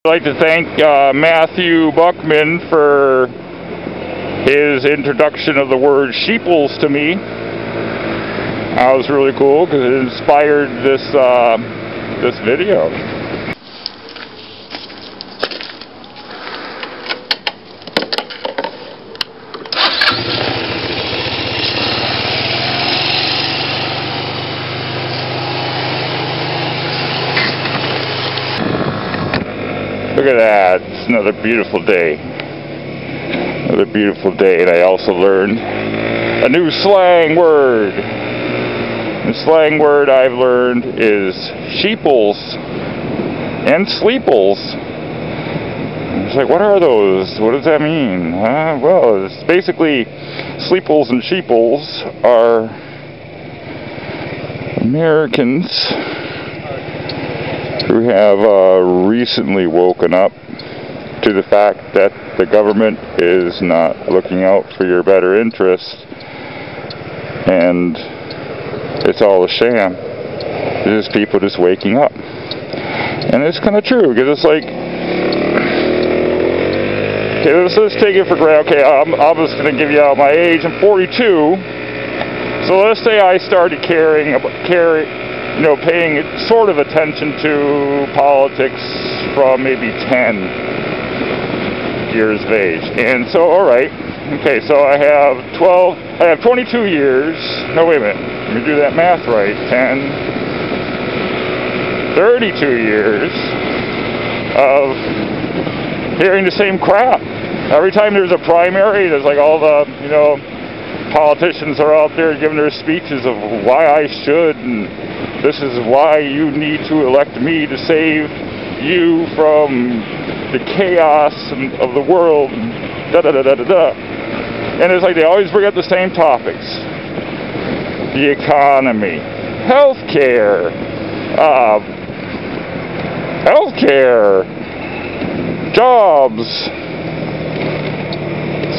I'd like to thank Matthew Buckman for his introduction of the word sheepeoples to me. That was really cool because it inspired this video. Look at that, it's another beautiful day. Another beautiful day, and I also learned a new slang word. The slang word I've learned is sheepeoples and sleepeoples. It's like, what are those? What does that mean? Well, it's basically sleepeoples and sheepeoples are Americans who have recently woken up to the fact that the government is not looking out for your better interest, and it's all a sham. It's just people just waking up. And it's kind of true, because it's like, okay, let's take it for granted. Okay, I'm just going to give you out my age. I'm 42. So let's say I started paying sort of attention to politics from maybe 10 years of age. And so, alright, okay, so I have 22 years, no wait a minute, let me do that math right, 32 years of hearing the same crap. Every time there's a primary, there's like all the, politicians are out there giving their speeches of why I should, and this is why you need to elect me to save you from the chaos of the world, da-da-da-da-da-da. And it's like they always bring up the same topics. The economy, healthcare, jobs,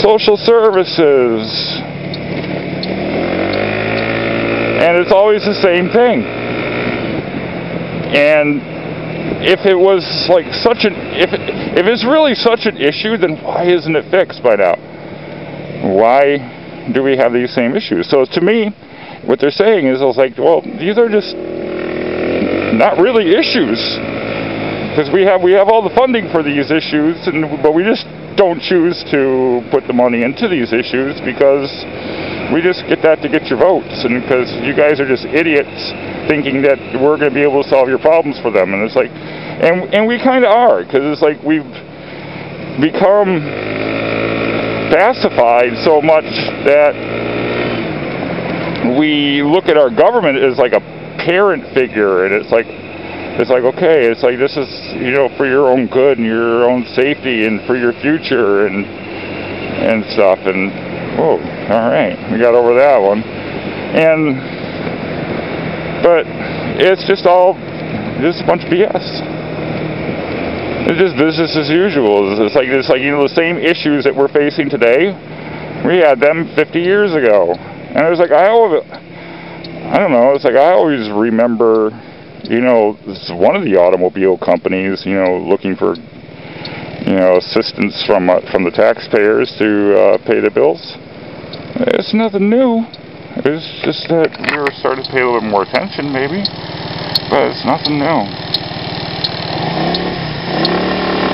social services, and it's always the same thing. And if it was like if it's really such an issue, then why isn't it fixed by now? Why do we have these same issues? So to me, what they're saying is, I was like, well, these are just not really issues, because we have all the funding for these issues, but we just don't choose to put the money into these issues because we just get that to get your votes, and because you guys are just idiots thinking that we're going to be able to solve your problems for them. And it's like, and we kind of are, because it's like we've become pacified so much that we look at our government as like a parent figure, and it's like okay, it's like this is for your own good and your own safety and for your future and stuff. And whoa, all right, we got over that one. But it's just a bunch of BS. It's just business as usual. It's like the same issues that we're facing today, we had them 50 years ago. And it was like I don't know. It's like I always remember, this one of the automobile companies, looking for, assistance from the taxpayers to pay the bills. It's nothing new. It's just that we were starting to pay a little bit more attention, maybe, but it's nothing new.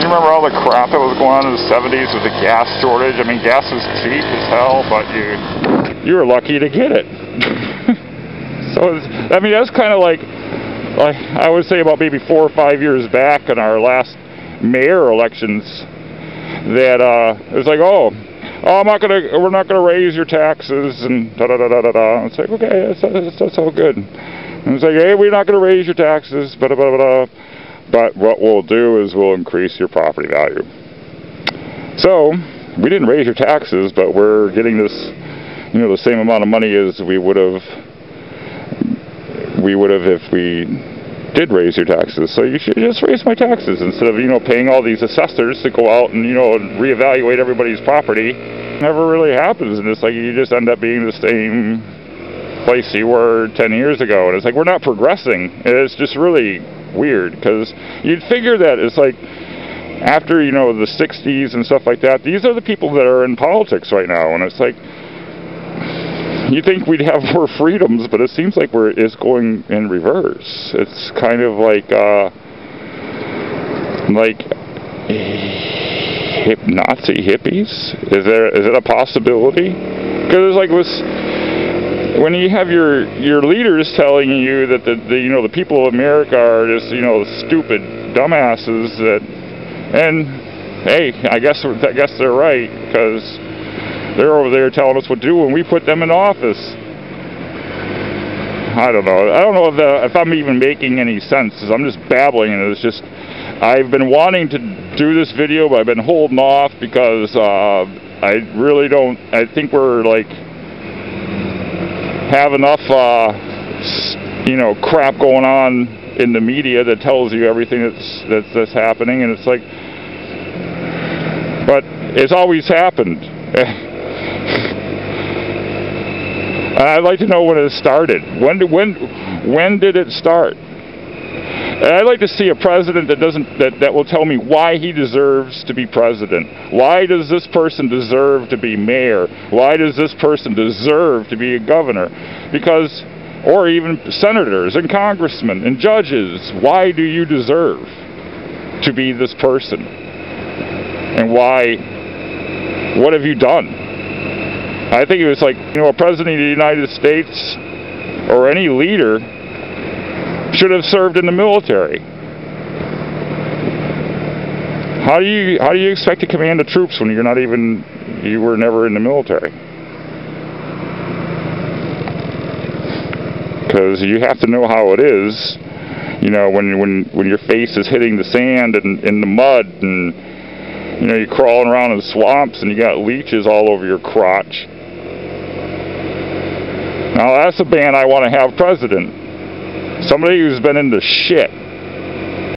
You remember all the crap that was going on in the 70s with the gas shortage? I mean, gas was cheap as hell, but you were lucky to get it. So that's kind of like I would say about maybe 4 or 5 years back in our last mayor elections, that it was like, we're not gonna raise your taxes and da da da da da da. It's like, okay, that's all good. And it's like, hey, we're not gonna raise your taxes, but what we'll do is we'll increase your property value. So we didn't raise your taxes, but we're getting this, the same amount of money as we would have if we did raise your taxes. So you should just raise my taxes instead of paying all these assessors to go out and reevaluate everybody's property. It never really happens, and it's like you just end up being the same place you were 10 years ago. And it's like we're not progressing. It's just really weird, because you'd figure that it's like after, you know, the 60s and stuff like that, these are the people that are in politics right now, and it's like, you think we'd have more freedoms, but it seems like it's going in reverse. It's kind of like Nazi hippies? Is it a possibility? Because it's like when you have your leaders telling you that the people of America are just, you know, stupid dumbasses, and hey, I guess they're right, because they're over there telling us what to do when we put them in office. I don't know if I'm even making any sense. I'm just babbling, and it's just, I've been wanting to do this video, but I've been holding off because I really don't. I think we're like have enough, you know, crap going on in the media that tells you everything that's happening, and it's like, but it's always happened. I'd like to know when it started. When did it start? And I'd like to see a president that will tell me why he deserves to be president. Why does this person deserve to be mayor? Why does this person deserve to be a governor? Because, or even senators and congressmen and judges. Why do you deserve to be this person? And why? What have you done? I think it was like, you know, a president of the United States or any leader should have served in the military. How do you expect to command the troops when you were never in the military? Because you have to know how it is, you know, when your face is hitting the sand and in the mud, and you know, you're crawling around in swamps and you got leeches all over your crotch. Now that's a man I want to have president. Somebody who's been into shit.